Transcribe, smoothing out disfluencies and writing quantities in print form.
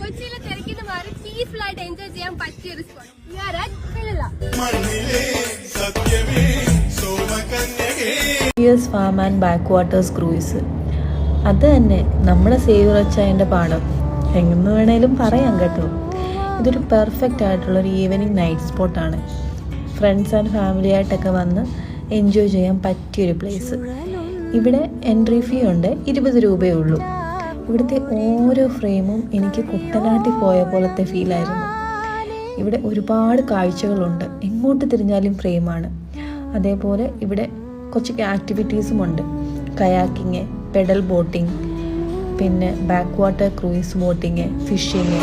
കൊച്ചിയിലെ തിരക്കിന് മാറി പീസ്ഫുൾ ആയിട്ട് എൻജോയ് ചെയ്യാൻ പറ്റിയ ഒരു spot. Farm and back waters cruise, അത് തന്നെ നമ്മുടെ സേവിറച്ചായൻ്റെ പാടം എങ്ങനെ വേണേലും പറയാം കേട്ടോ. ഇതൊരു പെർഫെക്റ്റ് ആയിട്ടുള്ളൊരു ഈവനിങ് നൈറ്റ് സ്പോട്ടാണ്. ഫ്രണ്ട്സ് ആൻഡ് ഫാമിലി ആയിട്ടൊക്കെ വന്ന് എൻജോയ് ചെയ്യാൻ പറ്റിയൊരു പ്ലേസ്. ഇവിടെ എൻട്രി ഫീ ഉണ്ട്, 20 രൂപയേ ഉള്ളൂ. ഇവിടുത്തെ ഓരോ ഫ്രെയിമും എനിക്ക് കുട്ടനാട്ടിൽ പോയ പോലത്തെ ഫീലായിരുന്നു. ഇവിടെ ഒരുപാട് കാഴ്ചകളുണ്ട്, എങ്ങോട്ട് തിരിഞ്ഞാലും ഫ്രെയിമാണ്. അതേപോലെ ഇവിടെ കുറച്ച് ആക്ടിവിറ്റീസും ഉണ്ട്. കയാക്കിങ്, പെഡൽ ബോട്ടിങ്, പിന്നെ back water cruise boating, fishing.